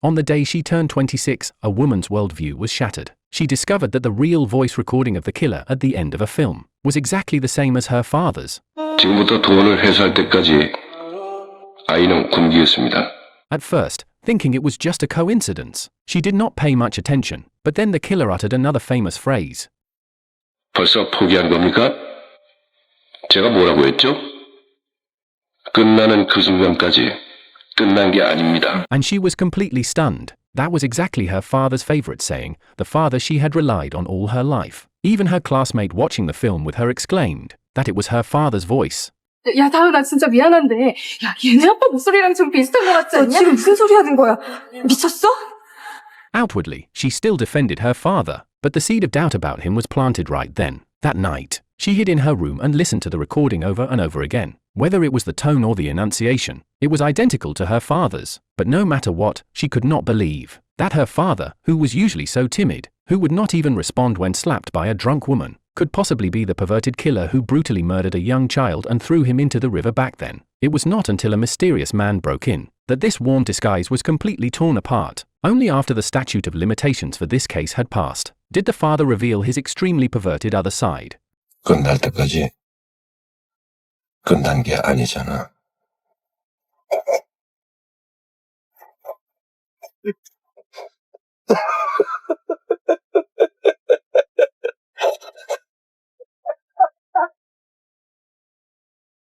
On the day she turned 26, a woman's worldview was shattered. She discovered that the real voice recording of the killer at the end of a film was exactly the same as her father's. 지금부터 돈을 회수할 때까지 아이는 굶기겠습니다. At first, thinking it was just a coincidence, she did not pay much attention, but then the killer uttered another famous phrase. 벌써 포기한 겁니까? 제가 뭐라고 했죠? 끝나는 그 순간까지 끝난 게 아닙니다. And she was completely stunned. That was exactly her father's favorite saying, the father she had relied on all her life. Even her classmate watching the film with her exclaimed that it was her father's voice. 야, 다은아 진짜 미안한데 야, 얘네 아빠 목소리랑 좀 비슷한 것 같지 않냐? 지금 무슨 소리 하는 거야? 미쳤어? Outwardly, she still defended her father, but the seed of doubt about him was planted right then. That night, she hid in her room and listened to the recording over and over again. Whether it was the tone or the enunciation, it was identical to her father's. But no matter what, she could not believe that her father, who was usually so timid, who would not even respond when slapped by a drunk woman, could possibly be the perverted killer who brutally murdered a young child and threw him into the river back then. It was not until a mysterious man broke in that this warm disguise was completely torn apart. Only after the statute of limitations for this case had passed did the father reveal his extremely perverted other side. 끝날 때까지 끝난 게 아니잖아.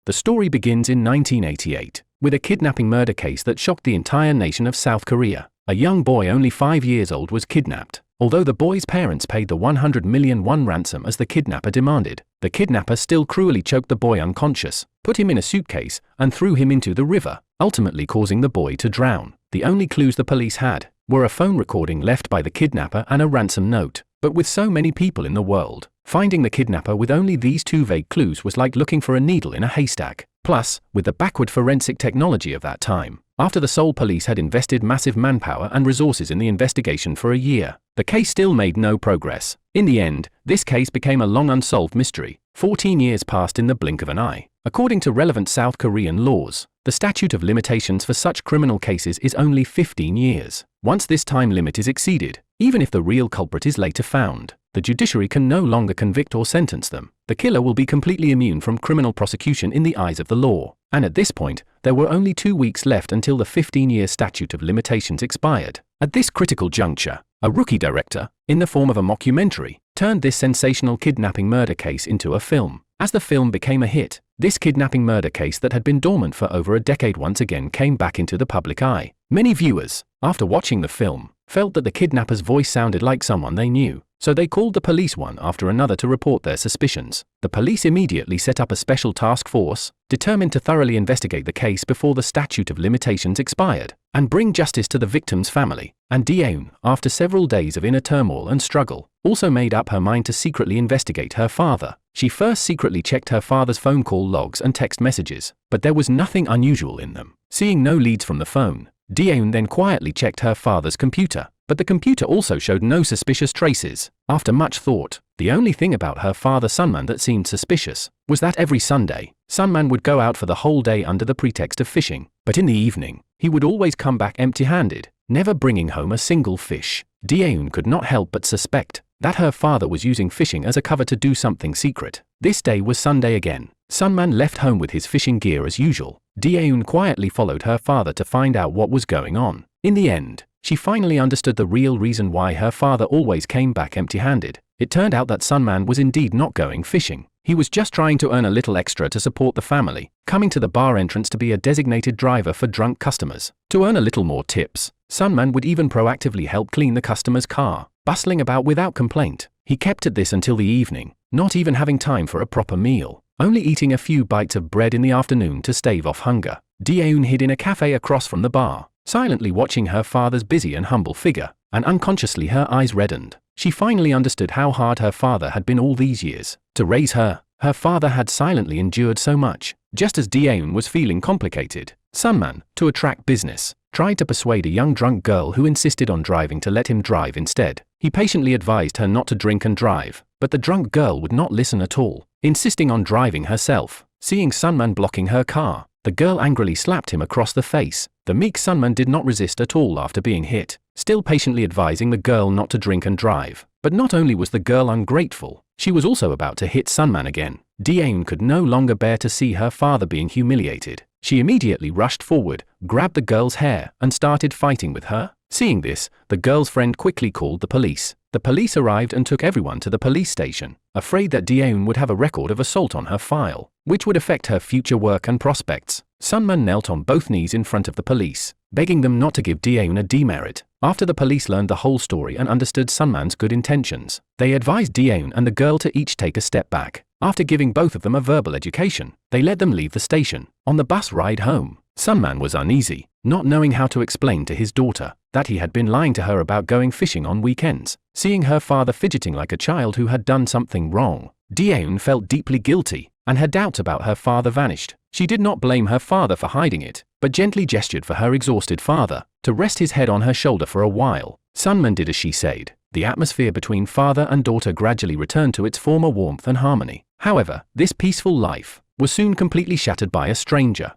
The story begins in 1988, with a kidnapping murder case that shocked the entire nation of South Korea. A young boy only 5 years old was kidnapped. Although the boy's parents paid the 100 million won ransom as the kidnapper demanded, the kidnapper still cruelly choked the boy unconscious, put him in a suitcase, and threw him into the river, ultimately causing the boy to drown. The only clues the police had were a phone recording left by the kidnapper and a ransom note. But with so many people in the world, finding the kidnapper with only these two vague clues was like looking for a needle in a haystack. Plus, with the backward forensic technology of that time, after the Seoul police had invested massive manpower and resources in the investigation for a year, the case still made no progress. In the end, this case became a long unsolved mystery. 14 years passed in the blink of an eye. According to relevant South Korean laws, the statute of limitations for such criminal cases is only 15 years. Once this time limit is exceeded, even if the real culprit is later found, the judiciary can no longer convict or sentence them. The killer will be completely immune from criminal prosecution in the eyes of the law. And at this point, there were only 2 weeks left until the 15-year statute of limitations expired. At this critical juncture, a rookie director, in the form of a mockumentary, turned this sensational kidnapping murder case into a film. As the film became a hit, this kidnapping murder case that had been dormant for over a decade once again came back into the public eye. Many viewers, after watching the film, felt that the kidnapper's voice sounded like someone they knew, so they called the police one after another to report their suspicions. The police immediately set up a special task force, determined to thoroughly investigate the case before the statute of limitations expired, and bring justice to the victim's family. And Daeun, after several days of inner turmoil and struggle, also made up her mind to secretly investigate her father. She first secretly checked her father's phone call logs and text messages, but there was nothing unusual in them. Seeing no leads from the phone, Daeun then quietly checked her father's computer, but the computer also showed no suspicious traces. After much thought, the only thing about her father Sunman that seemed suspicious was that every Sunday, Sunman would go out for the whole day under the pretext of fishing, but in the evening, he would always come back empty-handed, never bringing home a single fish. Daeun could not help but suspect that her father was using fishing as a cover to do something secret. This day was Sunday again. Sunman left home with his fishing gear as usual. Daeun quietly followed her father to find out what was going on. In the end, she finally understood the real reason why her father always came back empty-handed. It turned out that Sunman was indeed not going fishing. He was just trying to earn a little extra to support the family, coming to the bar entrance to be a designated driver for drunk customers. To earn a little more tips, Sunman would even proactively help clean the customer's car, bustling about without complaint. He kept at this until the evening, not even having time for a proper meal, only eating a few bites of bread in the afternoon to stave off hunger. Daeun hid in a cafe across from the bar, silently watching her father's busy and humble figure, and unconsciously her eyes reddened. She finally understood how hard her father had been all these years. To raise her, her father had silently endured so much. Just as Daeun was feeling complicated, Sunman, to attract business, tried to persuade a young drunk girl who insisted on driving to let him drive instead. He patiently advised her not to drink and drive, but the drunk girl would not listen at all, insisting on driving herself. Seeing Sunman blocking her car, The girl angrily slapped him across the face. The meek Sunman did not resist at all after being hit, still patiently advising the girl not to drink and drive. But not only was the girl ungrateful, she was also about to hit Sunman again. Daeun could no longer bear to see her father being humiliated. She immediately rushed forward, grabbed the girl's hair, and started fighting with her. Seeing this, the girl's friend quickly called the police. The police arrived and took everyone to the police station, afraid that Daeun would have a record of assault on her file, which would affect her future work and prospects. Sunman knelt on both knees in front of the police, begging them not to give Daeun a demerit. After the police learned the whole story and understood Sunman's good intentions, they advised Daeun and the girl to each take a step back. After giving both of them a verbal education, they let them leave the station. On the bus ride home, Sunman was uneasy, not knowing how to explain to his daughter that he had been lying to her about going fishing on weekends. Seeing her father fidgeting like a child who had done something wrong, Daeun felt deeply guilty, and her doubts about her father vanished. She did not blame her father for hiding it, but gently gestured for her exhausted father to rest his head on her shoulder for a while. Sunman did as she said. The atmosphere between father and daughter gradually returned to its former warmth and harmony. However, this peaceful life was soon completely shattered by a stranger.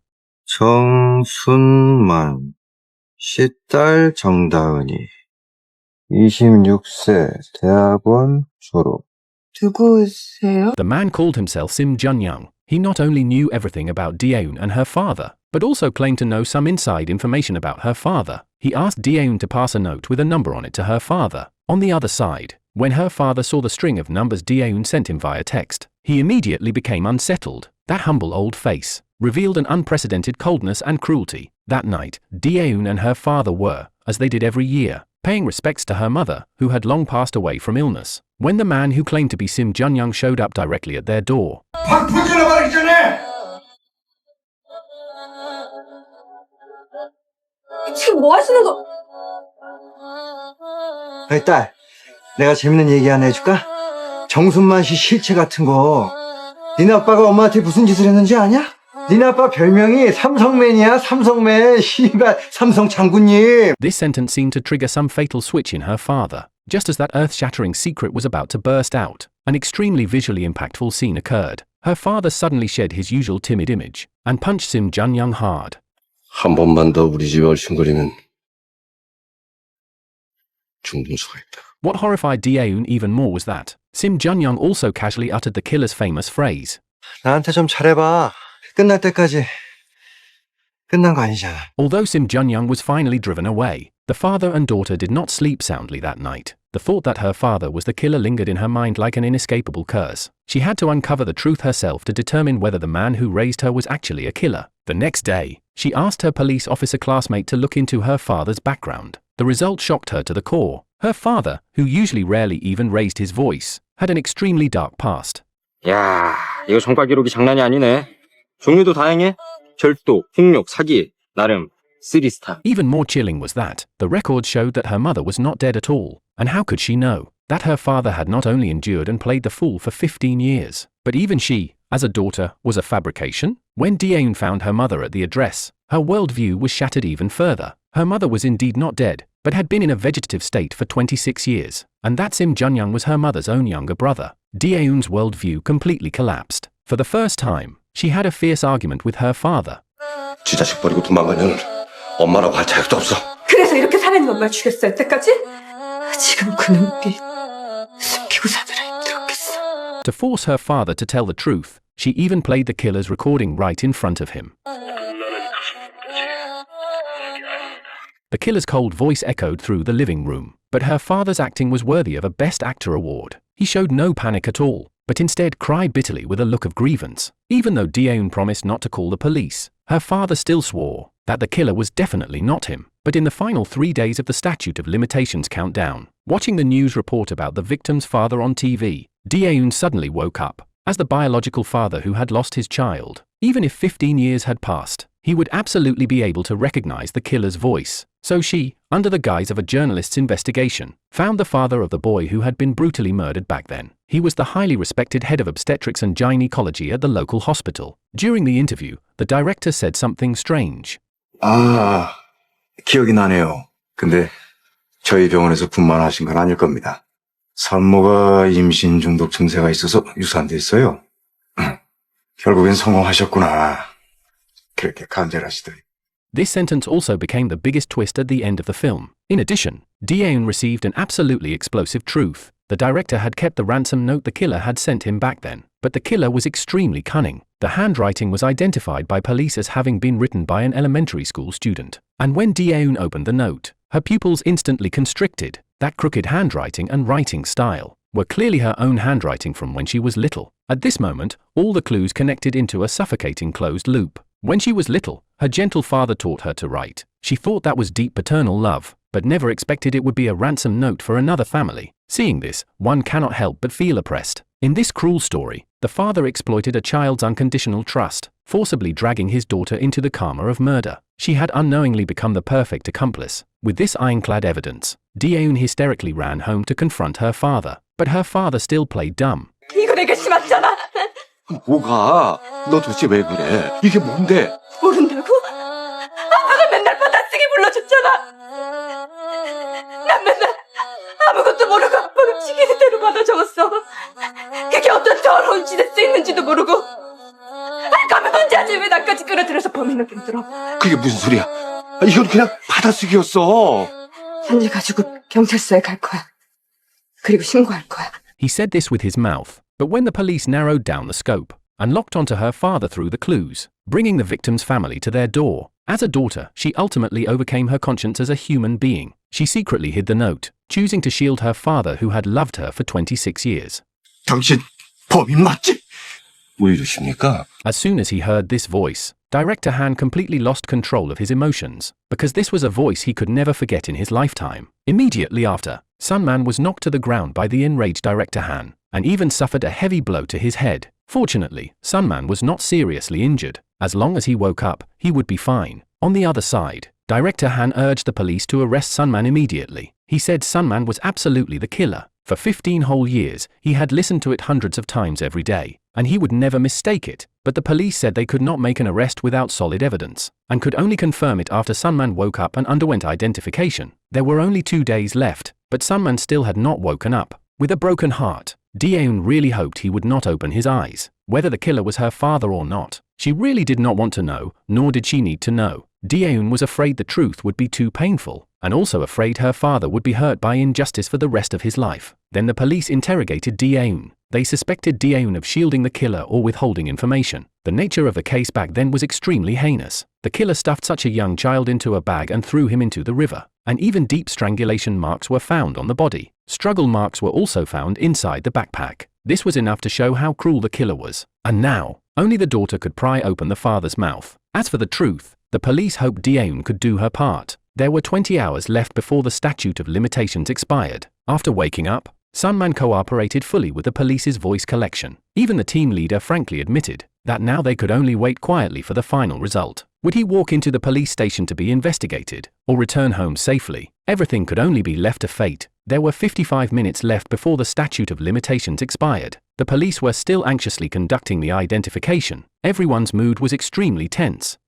정순만, 시딸 정다은이, 26세, 대학원 졸업. 누구세요? The man called himself Sim Junyoung. He not only knew everything about Daeun and her father, but also claimed to know some inside information about her father. He asked Daeun to pass a note with a number on it to her father. On the other side, when her father saw the string of numbers Daeun sent him via text, he immediately became unsettled. That humble old face revealed an unprecedented coldness and cruelty. That night, Daeun and her father were, as they did every year, paying respects to her mother, who had long passed away from illness, when the man who claimed to be Sim Junyoung showed up directly at their door. 지금 뭐 하시는 거? 아이, 딸, 내가 재밌는 얘기 하나 해줄까? 정순만 씨 실체 같은 거, 니네 아빠가 엄마한테 무슨 짓을 했는지 아냐? 니네 아빠 별명이 삼성맨이야, 삼성맨. 씨발, 삼성 장군님. This sentence seemed to trigger some fatal switch in her father. Just as that earth-shattering secret was about to burst out, an extremely visually impactful scene occurred. Her father suddenly shed his usual timid image and punched Sim Junyoung hard. 한 번만 더 우리 집에 얼씬거리면 죽는 수가 있다. What horrified Daeun even more was that Sim Junyoung also casually uttered the killer's famous phrase. 나한테 좀 잘해봐. 끝날 때까지. 끝난 거 아니잖아. Although Sim Junyoung was finally driven away, the father and daughter did not sleep soundly that night. The thought that her father was the killer lingered in her mind like an inescapable curse. She had to uncover the truth herself to determine whether the man who raised her was actually a killer. The next day, she asked her police officer classmate to look into her father's background. The result shocked her to the core. Her father, who usually rarely even raised his voice, had an extremely dark past. 야, 이거 정발 기록이 장난이 아니네. 종류도 다양해. 절도, 폭력, 사기, 나름 3스타. Even more chilling was that the records showed that her mother was not dead at all. And how could she know that her father had not only endured and played the fool for 15 years, but even she, as a daughter, was a fabrication? When Daeun found her mother at the address, her worldview was shattered even further. Her mother was indeed not dead, but had been in a vegetative state for 26 years, and that Sim Junyoung was her mother's own younger brother. Daeun's worldview completely collapsed. For the first time, she had a fierce argument with her father. 지 자식 버리고 도망간 년은 엄마라고 할 자격도 없어. 그래서 이렇게 사내는 엄마를 죽였어, 여태까지? 지금 그 눈빛 숨기고 사느라 힘들었겠어. To force her father to tell the truth, she even played the killer's recording right in front of him. The killer's cold voice echoed through the living room, but her father's acting was worthy of a Best Actor award. He showed no panic at all, but instead cried bitterly with a look of grievance. Even though Daeun promised not to call the police, her father still swore that the killer was definitely not him. But in the final 3 days of the statute of limitations countdown, watching the news report about the victim's father on TV, Daeun suddenly woke up. As the biological father who had lost his child, even if 15 years had passed, he would absolutely be able to recognize the killer's voice. So she, under the guise of a journalist's investigation, found the father of the boy who had been brutally murdered back then. He was the highly respected head of obstetrics and gynecology at the local hospital. During the interview, the director said something strange. 아, 기억이 나네요. 근데 저희 병원에서 분만하신 건 아닐 겁니다. 산모가 임신 중독 증세가 있어서 유산됐어요. 결국엔 성공하셨구나. 그렇게 간절하시더니. This sentence also became the biggest twist at the end of the film. In addition, Daeun received an absolutely explosive truth. The director had kept the ransom note the killer had sent him back then, but the killer was extremely cunning. The handwriting was identified by police as having been written by an elementary school student. And when Daeun opened the note, her pupils instantly constricted. That crooked handwriting and writing style were clearly her own handwriting from when she was little. At this moment, all the clues connected into a suffocating closed loop. When she was little, her gentle father taught her to write. She thought that was deep paternal love, but never expected it would be a ransom note for another family. Seeing this, one cannot help but feel oppressed. In this cruel story, the father exploited a child's unconditional trust, forcibly dragging his daughter into the karma of murder. She had unknowingly become the perfect accomplice. With this ironclad evidence, Daeun hysterically ran home to confront her father, but her father still played dumb. 이거 내가 심었잖아. 뭐가? 너 도대체 왜 그래? 이게 뭔데? 모른다고? 아빠가 맨날 받아쓰기 불러줬잖아. 난 맨날 아무것도 모르고 아빠가 시키는 대로 받아 적었어. 그게 어떤 더러운 짓에 쓰이는지도 모르고. 가면 언제 하지? 왜 나까지 끌어들여서 범인을 만들어? 그게 무슨 소리야? 이건 그냥 받아쓰기였어. 편지 가지고 경찰서에 갈 거야. 그리고 신고할 거야. He said this with his mouth, but when the police narrowed down the scope and locked onto her father through the clues, bringing the victim's family to their door, as a daughter, she ultimately overcame her conscience as a human being. She secretly hid the note, choosing to shield her father who had loved her for 26 years. 당신 범인 맞지? 왜 이러십니까? As soon as he heard this voice, Director Han completely lost control of his emotions, because this was a voice he could never forget in his lifetime. Immediately after, Sunman was knocked to the ground by the enraged Director Han, and even suffered a heavy blow to his head. Fortunately, Sunman was not seriously injured. As long as he woke up, he would be fine. On the other side, Director Han urged the police to arrest Sunman immediately. He said Sunman was absolutely the killer. For 15 whole years, he had listened to it hundreds of times every day, and he would never mistake it. But the police said they could not make an arrest without solid evidence, and could only confirm it after Sunman woke up and underwent identification. There were only 2 days left, but Sunman still had not woken up. With a broken heart, Daeun really hoped he would not open his eyes. Whether the killer was her father or not, she really did not want to know, nor did she need to know. Daeun was afraid the truth would be too painful, and also afraid her father would be hurt by injustice for the rest of his life. Then the police interrogated Daeun. They suspected Daeun of shielding the killer or withholding information. The nature of the case back then was extremely heinous. The killer stuffed such a young child into a bag and threw him into the river, and even deep strangulation marks were found on the body. Struggle marks were also found inside the backpack. This was enough to show how cruel the killer was. And now, only the daughter could pry open the father's mouth. As for the truth, the police hoped Daeun could do her part. There were 20 hours left before the statute of limitations expired. After waking up, Sunman cooperated fully with the police's voice collection. Even the team leader frankly admitted that now they could only wait quietly for the final result. Would he walk into the police station to be investigated, or return home safely? Everything could only be left to fate. There were 55 minutes left before the statute of limitations expired. The police were still anxiously conducting the identification. Everyone's mood was extremely tense.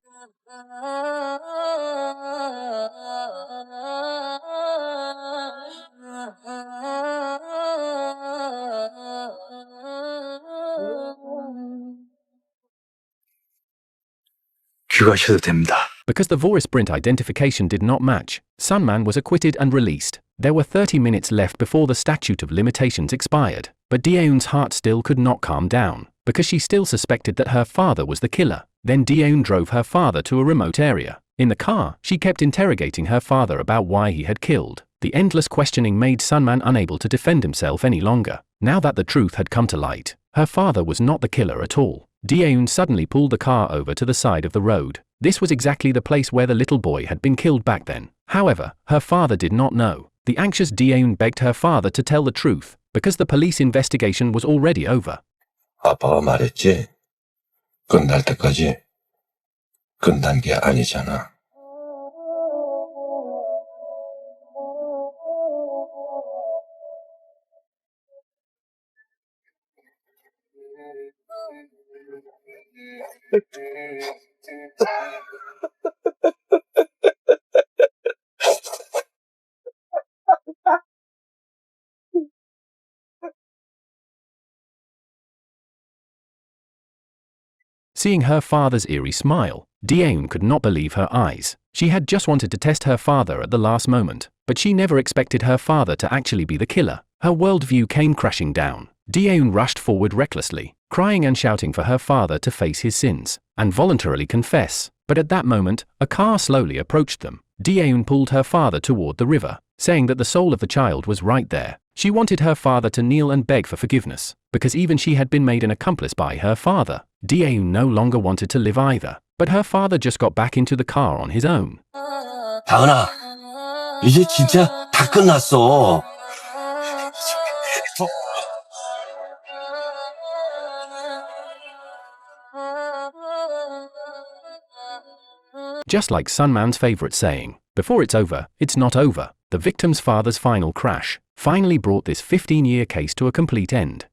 귀가하셔도 됩니다. Because the voice-print identification did not match, Sunman was acquitted and released. There were 30 minutes left before the statute of limitations expired, but Daeun's heart still could not calm down, because she still suspected that her father was the killer. Then Daeun drove her father to a remote area. In the car, she kept interrogating her father about why he had killed. The endless questioning made Sunman unable to defend himself any longer. Now that the truth had come to light, her father was not the killer at all. Daeun suddenly pulled the car over to the side of the road. This was exactly the place where the little boy had been killed back then. However, her father did not know. The anxious Daeun begged her father to tell the truth, because the police investigation was already over. 아빠가 말했지? 끝날 때까지 끝난 게 아니잖아. Seeing her father's eerie smile, Daeun could not believe her eyes. She had just wanted to test her father at the last moment, but she never expected her father to actually be the killer. Her worldview came crashing down. Daeun rushed forward recklessly, crying and shouting for her father to face his sins and voluntarily confess. But at that moment, a car slowly approached them. Daeun pulled her father toward the river, saying that the soul of the child was right there. She wanted her father to kneel and beg for forgiveness, because even she had been made an accomplice by her father. Daeun no longer wanted to live either, but her father just got back into the car on his own. 다은아, 이제 진짜 다 끝났어. Just like Sunman's favorite saying, before it's over, it's not over. The victim's father's final crash finally brought this 15-year case to a complete end.